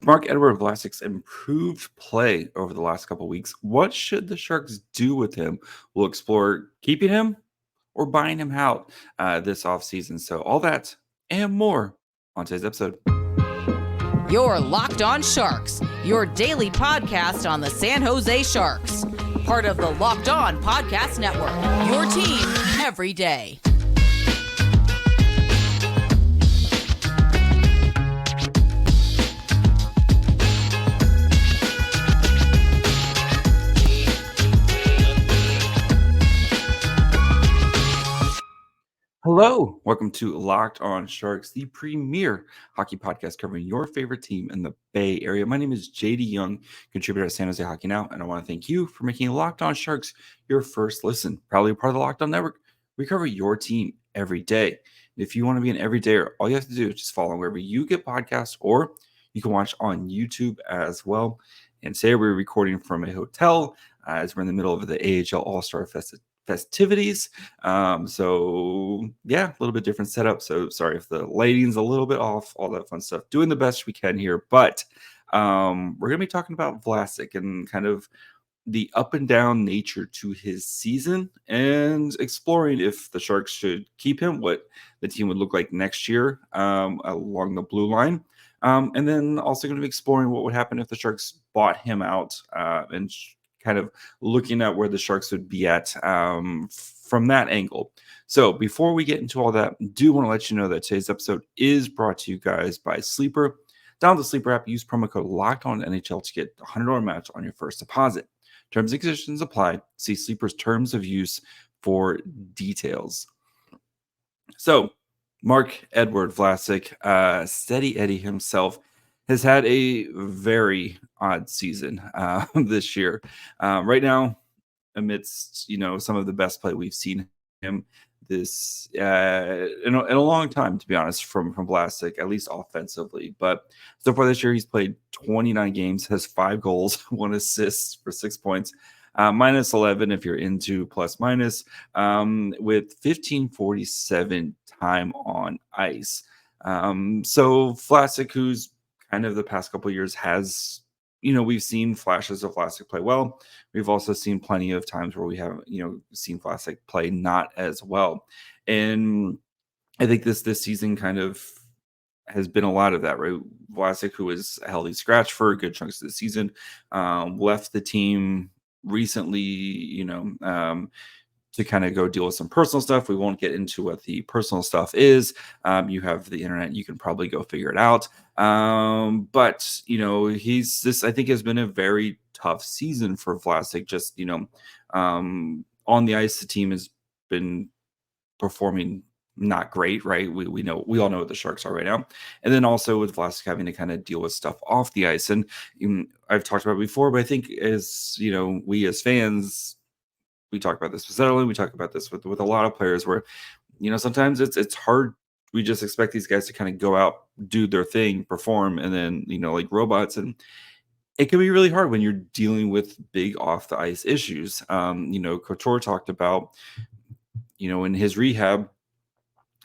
Marc-Édouard Vlasic's improved play over the last couple weeks, what should the Sharks do with him? We'll explore keeping him or buying him out this offseason. So all that and more on today's episode. You're Locked On Sharks, your daily podcast on the San Jose Sharks. Part of the Locked On Podcast Network, your team every day. Hello, welcome to Locked On Sharks, the premier hockey podcast covering your favorite team in the Bay Area. My name is JD Young, contributor at San Jose Hockey Now, and I want to thank you for making Locked On Sharks your first listen. Probably part of the Locked On Network. We cover your team every day. If you want to be an everydayer, all you have to do is just follow wherever you get podcasts, or you can watch on YouTube as well. And today we're recording from a hotel as we're in the middle of the AHL All-Star festivities. So yeah, a little bit different setup. So sorry if the lighting's a little bit off, all that fun stuff. Doing the best we can here, but we're going to be talking about Vlasic and kind of the up and down nature to his season and exploring if the Sharks should keep him, what the team would look like next year along the blue line. And then also going to be exploring what would happen if the Sharks bought him out and kind of looking at where the Sharks would be at from that angle. So before we get into all that, I do want to let you know that today's episode is brought to you guys by Sleeper. Download the Sleeper app, use promo code LOCKEDONNHL to get a $100 match on your first deposit. Terms and conditions apply. See Sleeper's terms of use for details. So Marc-Édouard Vlasic, Steady Eddie himself, has had a very odd season this year. Right now, amidst some of the best play we've seen him this in a long time, to be honest, from Vlasic, at least offensively. But so far this year, he's played 29 games, has 5 goals, 1 assist for 6 points. Minus 11 if you're into plus minus, with 1547 time on ice. So Vlasic, who's kind of the past couple of years has, we've seen flashes of Vlasic play well. We've also seen plenty of times where we have, seen Vlasic play not as well. And I think this season kind of has been a lot of that, right? Vlasic, who was a healthy scratch for good chunks of the season, left the team recently, to kind of go deal with some personal stuff. We won't get into what the personal stuff is. You have the internet. You can probably go figure it out. But, this, I think, has been a very tough season for Vlasic. Just, on the ice, the team has been performing not great, right? We all know what the Sharks are right now. And then also with Vlasic having to kind of deal with stuff off the ice. And I've talked about it before, but I think as, we as fans, we talk about this with Zetterlund. We talk about this with a lot of players where, sometimes it's hard. We just expect these guys to kind of go out, do their thing, perform, and then, like robots. And it can be really hard when you're dealing with big off the ice issues. Couture talked about, in his rehab,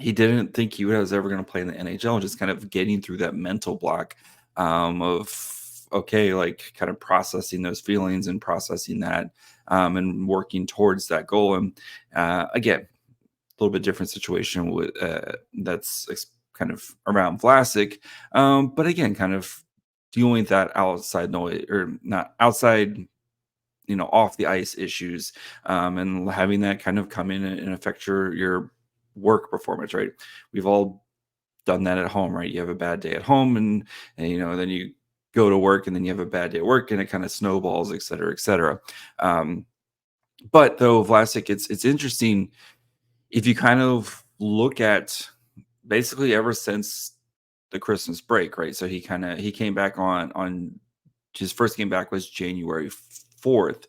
he didn't think he was ever going to play in the NHL, just kind of getting through that mental block of, okay, like kind of processing those feelings and processing that and working towards that goal. And again, a little bit different situation with that's kind of around Vlasic. But again, kind of dealing with that outside noise, or not outside, off the ice issues, and having that kind of come in and affect your work performance, right? We've all done that at home, right? You have a bad day at home and then you go to work and then you have a bad day at work and it kind of snowballs, et cetera, et cetera. But though Vlasic, it's interesting if you kind of look at basically ever since the Christmas break, right? So he came back on his first game back was January 4th.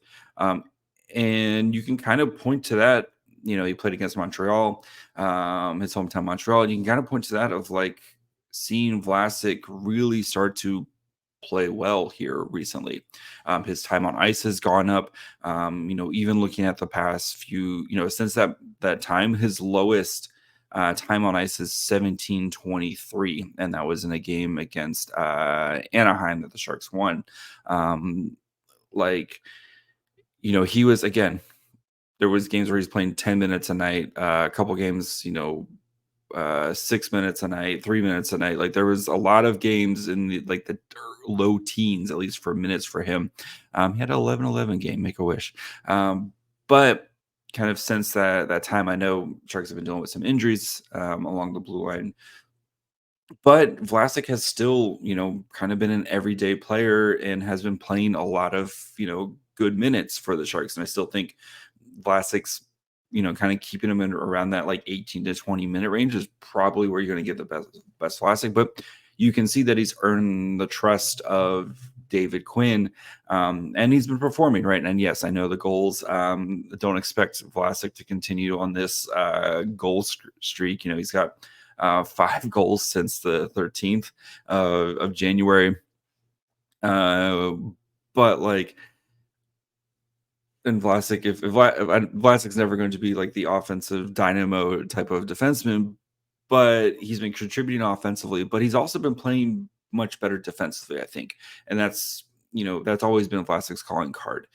And you can kind of point to that. He played against Montreal, his hometown Montreal. And you can kind of point to that of like seeing Vlasic really start to play well here recently. His time on ice has gone up. Even looking at the past few, since that time, his lowest time on ice is 17:23, and that was in a game against Anaheim that the Sharks won. Like, he was, again, there was games where he's playing 10 minutes a night, a couple games, 6 minutes a night, 3 minutes a night. Like, there was a lot of games in the low teens, at least for minutes for him. He had an 11-11 game, make a wish. But kind of since that time, I know Sharks have been dealing with some injuries along the blue line. But Vlasic has still, kind of been an everyday player and has been playing a lot of, good minutes for the Sharks. And I still think Vlasic's, kind of keeping him in around that like 18 to 20 minute range is probably where you're going to get the best Vlasic. But you can see that he's earned the trust of David Quinn, and he's been performing, right. And yes, I know the goals. Don't expect Vlasic to continue on this goal streak. He's got 5 goals since the 13th of January. But like, and Vlasic, if Vlasic's never going to be like the offensive dynamo type of defenseman, but he's been contributing offensively, but he's also been playing much better defensively, I think. And that's always been Vlasic's calling card.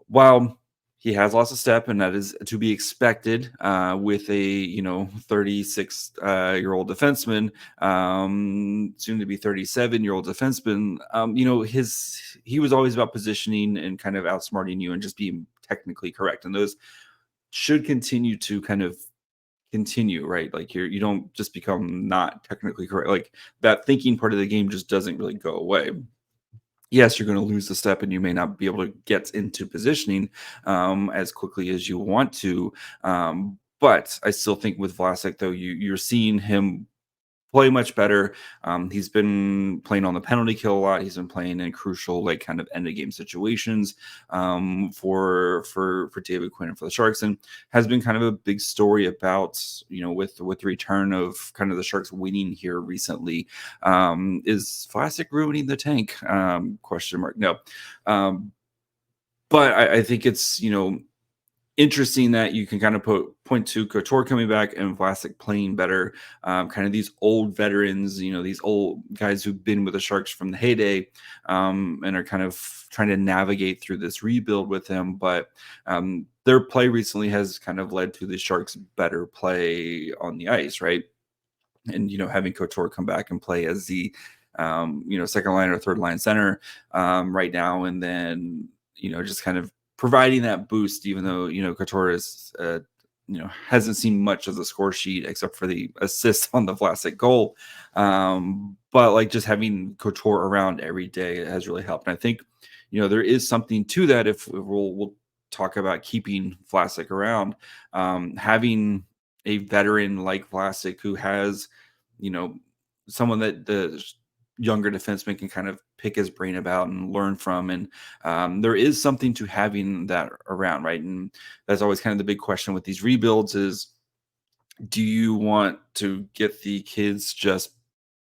While he has lost a step, and that is to be expected with a 36-year-old defenseman, soon to be 37-year-old defenseman. He was always about positioning and kind of outsmarting you and just being technically correct, and those should continue to kind of continue, right? Like, you don't just become not technically correct. Like, that thinking part of the game just doesn't really go away. Yes, you're going to lose the step and you may not be able to get into positioning as quickly as you want to. But I still think with Vlasic, though, you're seeing him play much better. He's been playing on the penalty kill a lot. He's been playing in crucial, like, kind of end of game situations for David Quinn and for the Sharks, and has been kind of a big story about, with the return of kind of the Sharks winning here recently. Is Vlasic ruining the tank? Question mark. No. But I think it's, interesting that you can kind of point to Couture coming back and Vlasic playing better. Kind of these old veterans, these old guys who've been with the Sharks from the heyday, and are kind of trying to navigate through this rebuild with him. But their play recently has kind of led to the Sharks' better play on the ice, right? And having Couture come back and play as the second line or third line center right now, and then just kind of providing that boost, even though Couture is hasn't seen much of the score sheet except for the assist on the Vlasic goal. But like, just having Couture around every day has really helped. And I think there is something to that. If we'll talk about keeping Vlasic around, having a veteran like Vlasic who has someone that the younger defenseman can kind of pick his brain about and learn from. And there is something to having that around, right? And that's always kind of the big question with these rebuilds is, do you want to get the kids just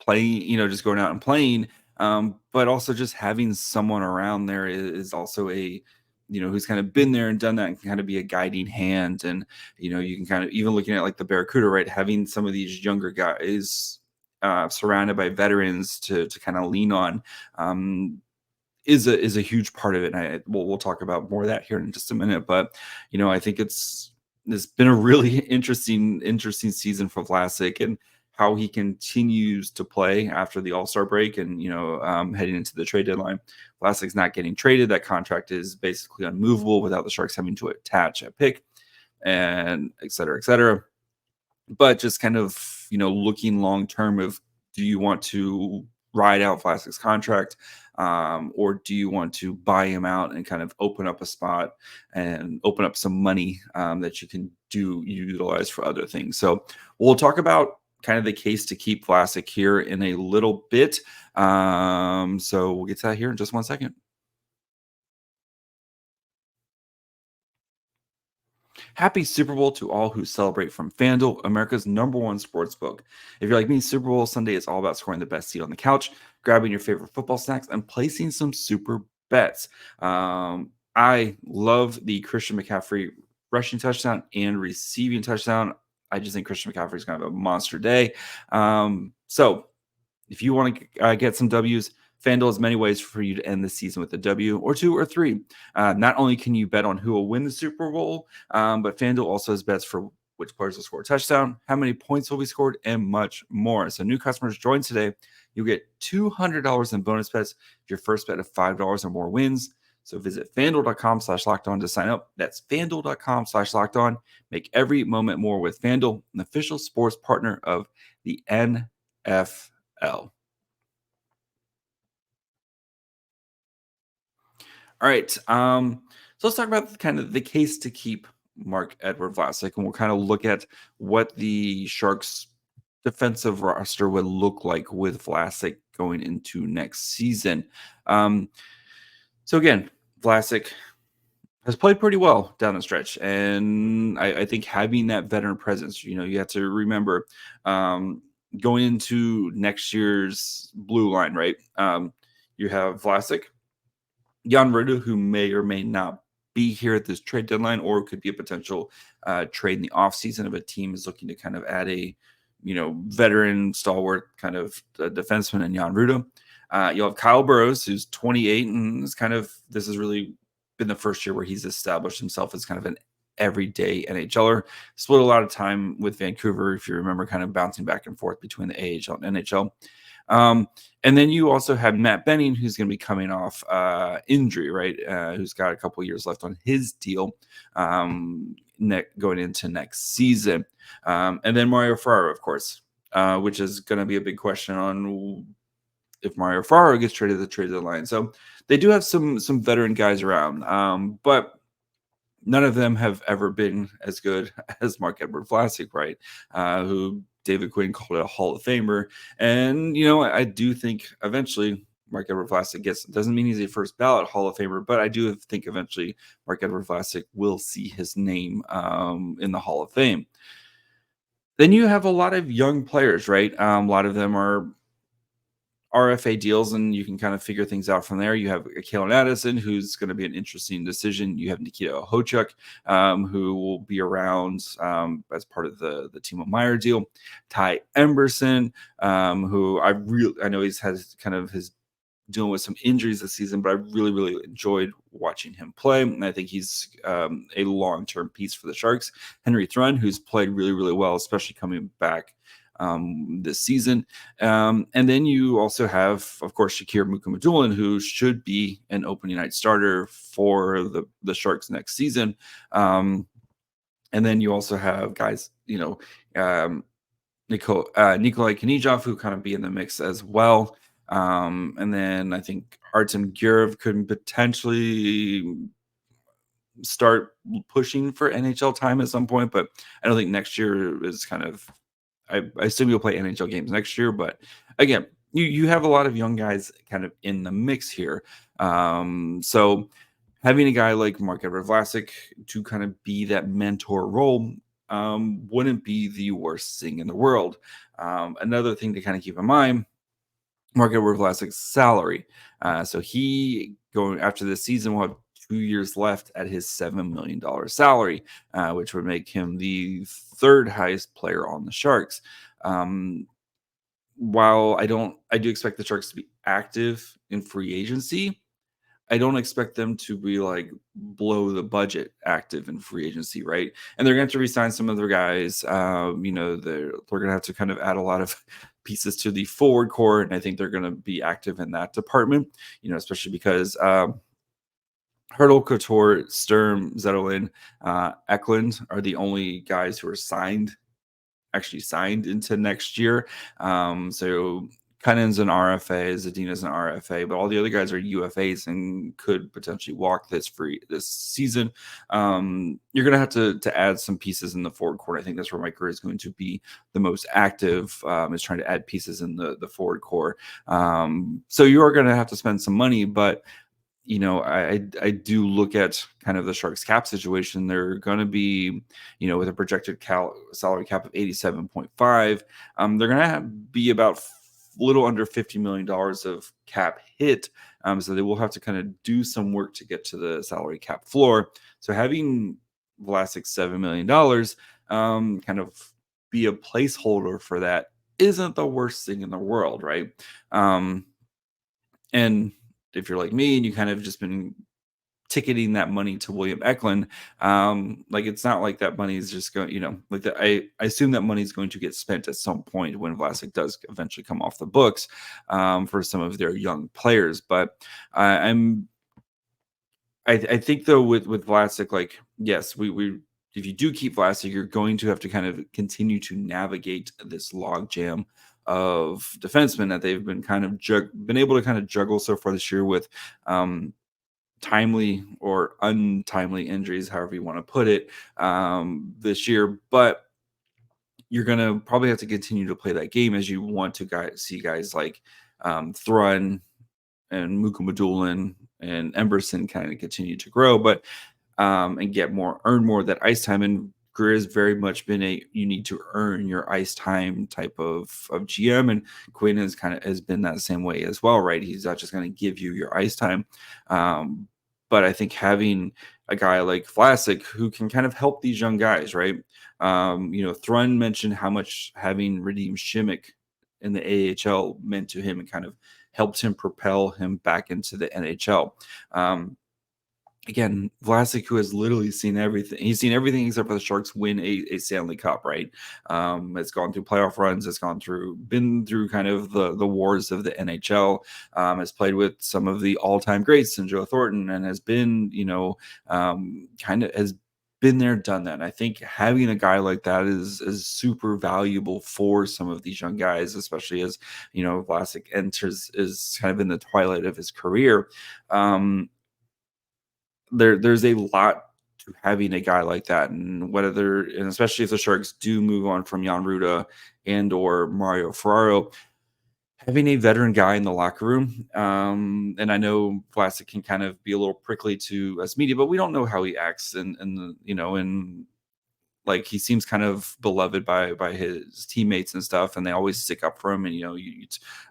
playing, just going out and playing, but also just having someone around there is also a, who's kind of been there and done that and can kind of be a guiding hand. And, you can kind of, even looking at like the Barracuda, right, having some of these younger guys surrounded by veterans to kind of lean on is a huge part of it. And we'll talk about more of that here in just a minute. But I think it's been a really interesting season for Vlasic, and how he continues to play after the All-Star break and heading into the trade deadline. Vlasic's not getting traded. That contract is basically unmovable without the Sharks having to attach a pick, and et cetera, et cetera. But just kind of, looking long term of, do you want to ride out Vlasic's contract, or do you want to buy him out and kind of open up a spot and open up some money that you can utilize for other things? So we'll talk about kind of the case to keep Vlasic here in a little bit. So we'll get to that here in just 1 second. Happy Super Bowl to all who celebrate from FanDuel, America's #1 sportsbook. If you're like me, Super Bowl Sunday is all about scoring the best seat on the couch, grabbing your favorite football snacks, and placing some super bets. I love the Christian McCaffrey rushing touchdown and receiving touchdown. I just think Christian McCaffrey is going to have a monster day. So if you want to get some W's, FanDuel has many ways for you to end the season with a W or 2 or 3. Not only can you bet on who will win the Super Bowl, but FanDuel also has bets for which players will score a touchdown, how many points will be scored, and much more. So new customers join today. You'll get $200 in bonus bets if your first bet of $5 or more wins. So visit FanDuel.com/lockedon to sign up. That's FanDuel.com/lockedon. Make every moment more with FanDuel, an official sports partner of the NFL. All right. So let's talk about kind of the case to keep Marc-Édouard Vlasic, and we'll kind of look at what the Sharks defensive roster would look like with Vlasic going into next season. So again, Vlasic has played pretty well down the stretch, and I think having that veteran presence, you have to remember going into next year's blue line, right? You have Vlasic, Jan Ruda, who may or may not be here at this trade deadline, or could be a potential trade in the offseason if a team is looking to kind of add a, veteran stalwart kind of defenseman in Jan Ruda. You'll have Kyle Burrows, who's 28, and this has really been the first year where he's established himself as kind of an everyday NHLer. Split a lot of time with Vancouver, if you remember, kind of bouncing back and forth between the AHL and NHL. And then you also have Matt Benning, who's going to be coming off injury, right? Who's got a couple years left on his deal going into next season. And then Mario Ferraro, of course, which is going to be a big question on if Mario Ferraro gets traded at the trade deadline. So they do have some veteran guys around, but none of them have ever been as good as Marc-Édouard Vlasic, right? Who David Quinn called a Hall of Famer. And, I do think eventually Marc-Édouard Vlasic doesn't mean he's a first ballot Hall of Famer, but I do think eventually Marc-Édouard Vlasic will see his name in the Hall of Fame. Then you have a lot of young players, right? A lot of them are RFA deals, and you can kind of figure things out from there. You have Kalen Addison, who's going to be an interesting decision. You have Nikita Okhotiuk, who will be around as part of the Timo Meier deal. Ty Emberson, who I know he's had kind of his dealing with some injuries this season, but I really, really enjoyed watching him play. And I think he's a long-term piece for the Sharks. Henry Thrun, who's played really, really well, especially coming back this season. And then you also have, of course, Shakir Mukhamadullin, who should be an opening night starter for the Sharks next season. And then you also have guys, Nikolai Knizhov, who kind of be in the mix as well. And then I think Artem Gurov could potentially start pushing for NHL time at some point, but I don't think next year is kind of, I assume you'll play NHL games next year, but again, you have a lot of young guys kind of in the mix here. So having a guy like Marc-Édouard Vlasic to kind of be that mentor role wouldn't be the worst thing in the world. Another thing to kind of keep in mind, Marc-Édouard Vlasic's salary. So he, going after this season, will have 2 years left at his $7 million salary, which would make him the third highest player on the Sharks. While I do expect the Sharks to be active in free agency, I don't expect them to be like blow the budget active in free agency, right? And they're going to have to resign some of their guys. They're going to have to kind of add a lot of pieces to the forward core, and I think they're going to be active in that department. Especially because Hurdle, Couture, Sturm, Zetterlund, Eklund are the only guys who are actually signed into next year. So Cunning's an RFA, Zadina's an RFA, but all the other guys are UFAs and could potentially walk this season. You're going to have to add some pieces in the forward court. I think that's where Mike Grier is going to be the most active, is trying to add pieces in the forward core. So you are going to have to spend some money, but I do look at kind of the Sharks cap situation. They're going to be, with a projected salary cap of 87.5. They're going to be about little under $50 million of cap hit. So they will have to kind of do some work to get to the salary cap floor. So having Vlasic's $7 million kind of be a placeholder for that isn't the worst thing in the world, right? Um, and if you're like me and you kind of just been ticketing that money to William Eklund, like it's not like that money is just going, like that. I assume that money is going to get spent at some point when Vlasic does eventually come off the books for some of their young players. But I think though with Vlasic, like yes, we if you do keep Vlasic, you're going to have to kind of continue to navigate this log jam of defensemen that they've been kind of been able to kind of juggle so far this year with timely or untimely injuries, however you want to put it, this year. But you're going to probably have to continue to play that game as you want to see guys like Thrun and Mukhamadullin and Emberson kind of continue to grow, but and earn more of that ice time. And Greer has very much been you need to earn your ice time type of GM, and Quinn has been that same way as well, right? He's not just going to give you your ice time, but I think having a guy like Vlasic who can kind of help these young guys, right? Thrun mentioned how much having Radim Shimmick in the AHL meant to him and kind of helped him propel him back into the NHL. Again, Vlasic, who has literally seen everything. He's seen everything except for the Sharks win a Stanley Cup, right? It's gone through playoff runs. It's been through kind of the wars of the NHL. Has played with some of the all-time greats and Joe Thornton, and has been, kind of has been there, done that. And I think having a guy like that is super valuable for some of these young guys, especially as, Vlasic is kind of in the twilight of his career. There's a lot to having a guy like that, and especially if the Sharks do move on from Jan Ruda and or Mario Ferraro, having a veteran guy in the locker room. And I know Vlasic can kind of be a little prickly to us media, but we don't know how he acts and like he seems kind of beloved by his teammates and stuff, and they always stick up for him. And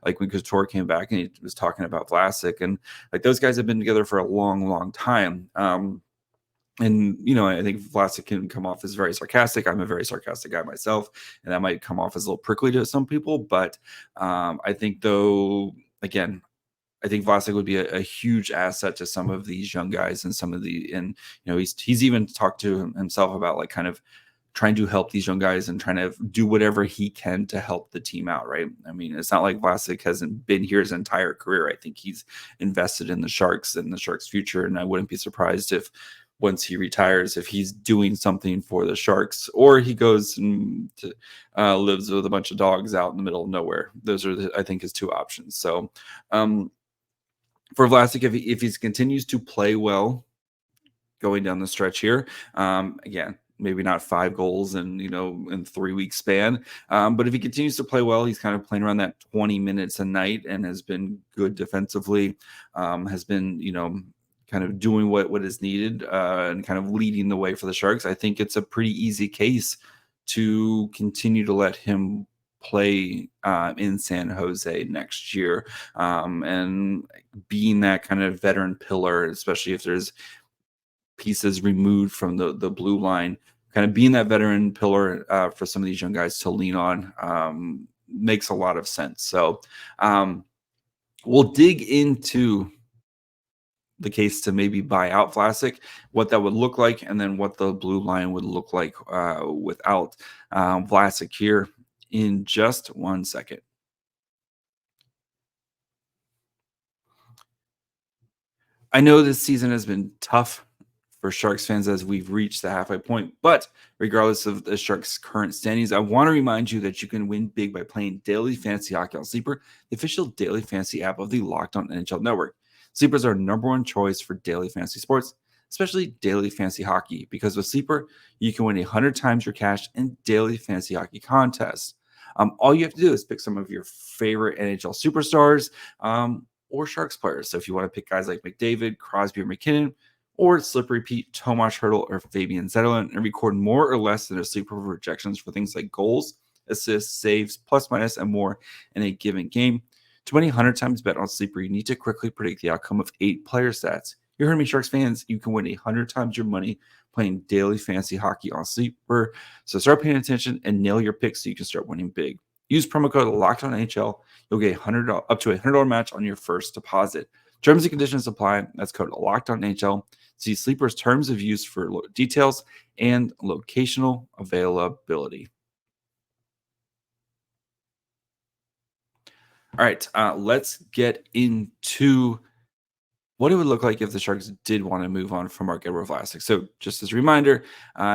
like when Couture came back and he was talking about Vlasic, and like those guys have been together for a long, long time. And I think Vlasic can come off as very sarcastic. I'm a very sarcastic guy myself, and that might come off as a little prickly to some people. But I think though, again, I think Vlasic would be a huge asset to some of these young guys and he's even talked to himself about like kind of trying to help these young guys and trying to do whatever he can to help the team out, right? I mean, it's not like Vlasic hasn't been here his entire career. I think he's invested in the Sharks and the Sharks' future, and I wouldn't be surprised if once he retires, if he's doing something for the Sharks, or he goes and lives with a bunch of dogs out in the middle of nowhere. Those are, I think, his two options. So for Vlasic, if he continues to play well going down the stretch here, again, maybe not 5 goals in 3 week span. But if he continues to play well, he's kind of playing around that 20 minutes a night and has been good defensively, has been, kind of doing what is needed and kind of leading the way for the Sharks. I think it's a pretty easy case to continue to let him play in San Jose next year, and being that kind of veteran pillar, especially if there's pieces removed from the blue line, kind of being that veteran pillar for some of these young guys to lean on makes a lot of sense. So we'll dig into the case to maybe buy out Vlasic, what that would look like, and then what the blue line would look like without Vlasic here in just 1 second. I know this season has been tough for Sharks fans as we've reached the halfway point, but regardless of the Sharks' current standings, I want to remind you that you can win big by playing Daily Fantasy Hockey on Sleeper, the official daily fantasy app of the Locked On NHL Network. Sleeper is our number 1 choice for daily fantasy sports, especially daily fantasy hockey, because with Sleeper, you can win 100 times your cash in daily fantasy hockey contests. All you have to do is pick some of your favorite NHL superstars or Sharks players. So if you want to pick guys like McDavid, Crosby, or McKinnon, or Slippery Pete, Tomas Hertl, or Fabian Zetterlund, and record more or less than their Sleeper projections for things like goals, assists, saves, plus minus, and more in a given game. To win 100 times bet on Sleeper, you need to quickly predict the outcome of 8 player stats. You heard me, Sharks fans. You can win 100 times your money playing daily fantasy hockey on Sleeper. So start paying attention and nail your picks so you can start winning big. Use promo code LOCKEDONNHL. You'll get up to a $100 match on your first deposit. Terms and conditions apply. That's code LOCKEDONNHL. See Sleeper's terms of use for details and locational availability. All right, let's get into what it would look like if the Sharks did want to move on from Marc-Édouard Vlasic. So just as a reminder,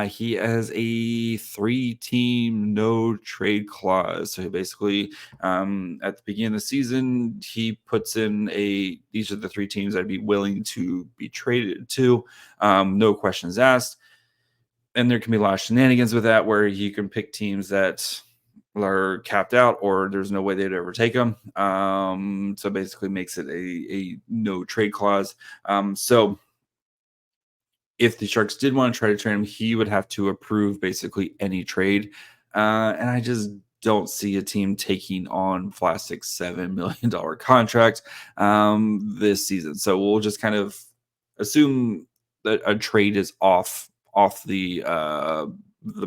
he has a 3-team no trade clause. So basically, at the beginning of the season, he puts in these are the 3 teams I'd be willing to be traded to. No questions asked. And there can be a lot of shenanigans with that where you can pick teams that are capped out or there's no way they'd ever take them. So basically makes it a no trade clause. So if the Sharks did want to try to trade him, he would have to approve basically any trade. And I just don't see a team taking on Vlasic's $7 million contract this season. So we'll just kind of assume that a trade is off the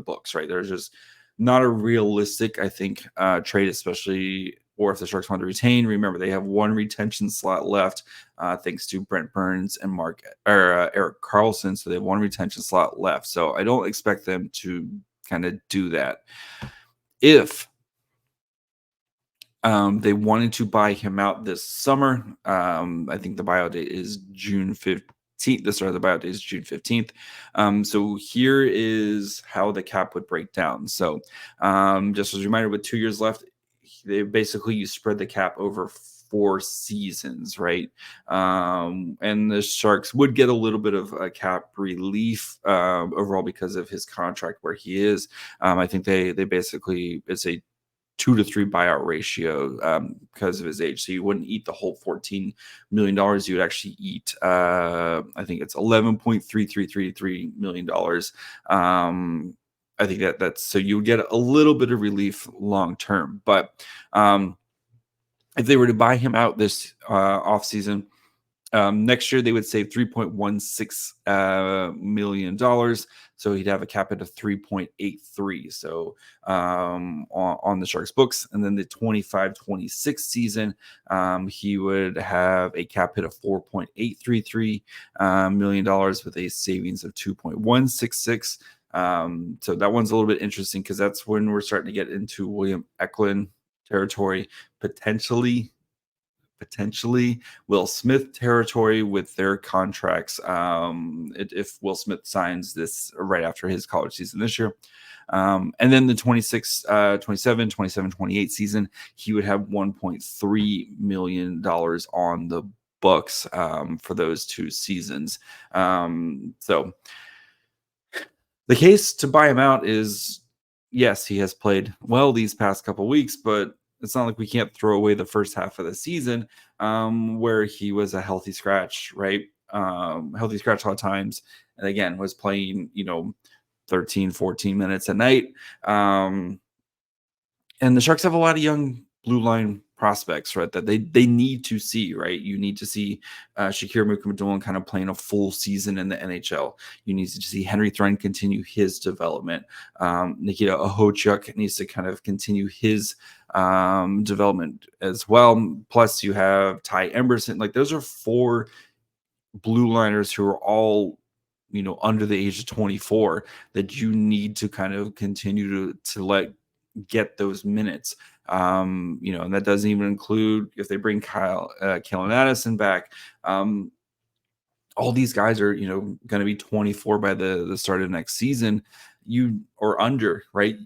books, right? There's just not a realistic, I think, trade, especially, or if the Sharks want to retain. Remember, they have 1 retention slot left, thanks to Brent Burns and Erik Karlsson. So they have 1 retention slot left. So I don't expect them to kind of do that. If they wanted to buy him out this summer, I think the buyout date is June 15th. The start of the buyout date is June 15th. So here is how the cap would break down. So just as a reminder, with 2 years left, you spread the cap over 4 seasons, right? And the Sharks would get a little bit of a cap relief overall because of his contract where he is. I think they basically, it's a 2 to 3 buyout ratio because of his age. So you wouldn't eat the whole $14 million. You would actually eat, I think it's $11.3333 million. I think that's so you would get a little bit of relief long term. But if they were to buy him out this offseason, next year they would save $3.16 million. So he'd have a cap hit of 3.83. So on the Sharks books, and then the 25-26 season, he would have a cap hit of $4.833 million with a savings of 2.166. So that one's a little bit interesting because that's when we're starting to get into William Eklund territory, potentially Will Smith territory with their contracts. If Will Smith signs this right after his college season this year. And then the 27, 28 season, he would have $1.3 million on the books for those 2 seasons. So the case to buy him out is, yes, he has played well these past couple weeks, but it's not like we can't throw away the first half of the season where he was a healthy scratch, right? Healthy scratch a lot of times. And again, was playing, 13, 14 minutes a night. And the Sharks have a lot of young blue line prospects, right? That they need to see, right? You need to see Shakir Mukhamadullin kind of playing a full season in the NHL. You need to see Henry Thrun continue his development. Nikita Okhotyuk needs to kind of continue his development as well. Plus, you have Ty Emberson. Like, those are 4 blue liners who are all, under the age of 24 that you need to kind of continue to get those minutes. And that doesn't even include if they bring Kellen Addison back. All these guys are, going to be 24 by the start of next season. Or under, right?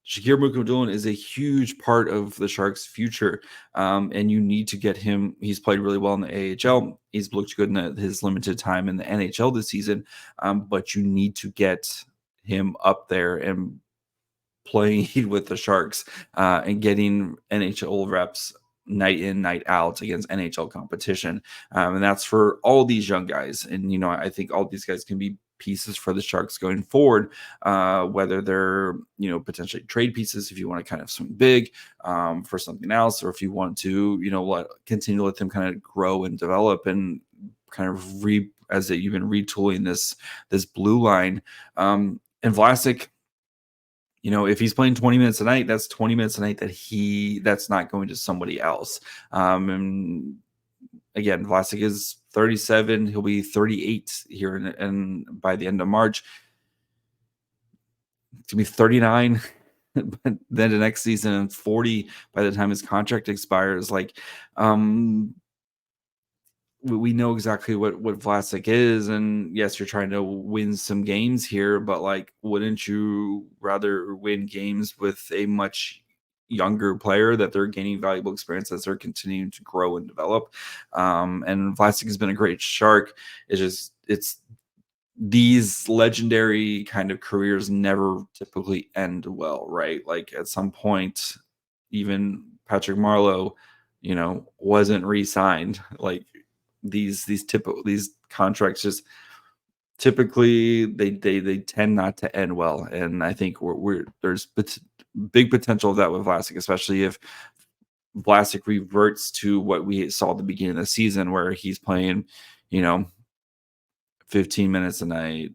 Shakir Mukhamadullin is a huge part of the Sharks' future, and you need to get him. He's played really well in the AHL. He's looked good in his limited time in the NHL this season, but you need to get him up there and playing with the Sharks and getting NHL reps night in, night out against NHL competition. And that's for all these young guys. And, I think all these guys can be pieces for the Sharks going forward, whether they're, potentially trade pieces if you want to kind of swing big for something else, or if you want to, continue to let them kind of grow and develop and kind of you've been retooling this blue line. And Vlasic, if he's playing 20 minutes a night, that's 20 minutes a night that's not going to somebody else. And again, Vlasic is 37. He'll be 38 here and by the end of March. It's gonna be 39, but then the next season and 40 by the time his contract expires. We know exactly what Vlasic is, and yes, you're trying to win some games here, but wouldn't you rather win games with a much younger player that they're gaining valuable experience as they're continuing to grow and develop? And Vlasic has been a great Shark. It's these legendary kind of careers never typically end well, right? At some point, even Patrick Marleau, wasn't re-signed. These contracts just typically they tend not to end well, and I think there's big potential of that with Vlasic, especially if Vlasic reverts to what we saw at the beginning of the season, where he's playing, 15 minutes a night,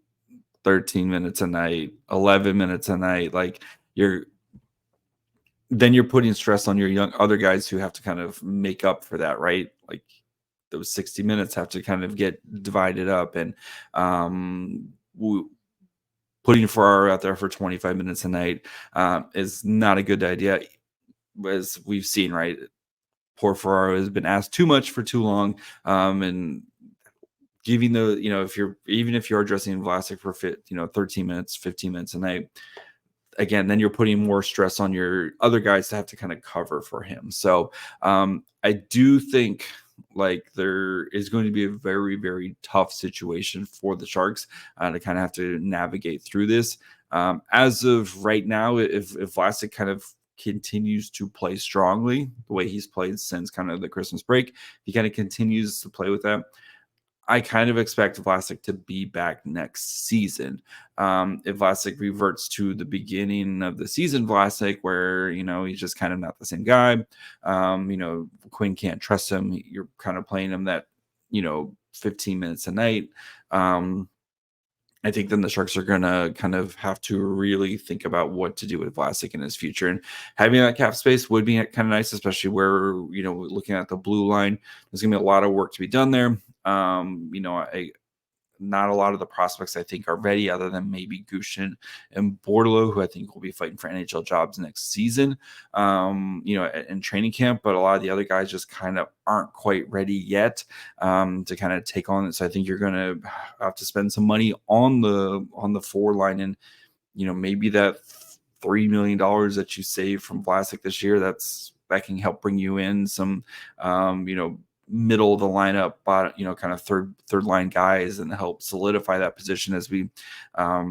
13 minutes a night, 11 minutes a night. You're putting stress on your young other guys who have to kind of make up for that, right? Those 60 minutes have to kind of get divided up, and putting Ferraro out there for 25 minutes a night is not a good idea, as we've seen, right? Poor Ferraro has been asked too much for too long, and giving if you are dressing Vlasic for 13 minutes, 15 minutes a night, again, then you're putting more stress on your other guys to have to kind of cover for him. So I do think there is going to be a very, very tough situation for the Sharks to kind of have to navigate through this. As of right now, if Vlasic kind of continues to play strongly the way he's played since kind of the Christmas break, he kind of continues to play with that, I kind of expect Vlasic to be back next season. If Vlasic reverts to the beginning of the season Vlasic, where, he's just kind of not the same guy, Quinn can't trust him, you're kind of playing him that, 15 minutes a night, I think then the Sharks are going to kind of have to really think about what to do with Vlasic in his future. And having that cap space would be kind of nice, especially where, looking at the blue line, there's going to be a lot of work to be done there. Not a lot of the prospects I think are ready, other than maybe Gushin and Bordelot, who I think will be fighting for NHL jobs next season, in training camp. But a lot of the other guys just kind of aren't quite ready yet to kind of take on it. So I think you're going to have to spend some money on the forward line, and maybe that $3 million that you save from Vlasic this year, that can help bring you in some middle of the lineup, but kind of third line guys, and help solidify that position as we at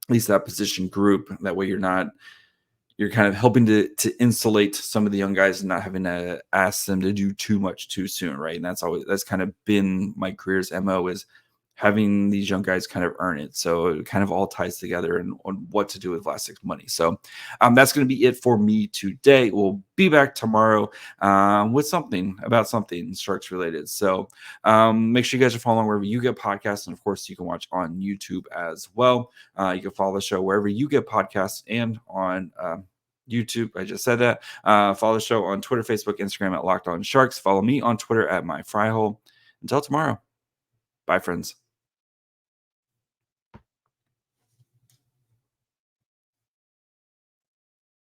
least that position group. That way you're kind of helping to insulate some of the young guys and not having to ask them to do too much too soon, right? And that's kind of been my career's MO, is having these young guys kind of earn it. So it kind of all ties together on what to do with Vlasic's money. So that's going to be it for me today. We'll be back tomorrow with something Sharks related. So make sure you guys are following wherever you get podcasts. And of course, you can watch on YouTube as well. You can follow the show wherever you get podcasts and on YouTube. I just said that. Follow the show on Twitter, Facebook, Instagram at Locked On Sharks. Follow me on Twitter at MyFryhole. Until tomorrow. Bye, friends.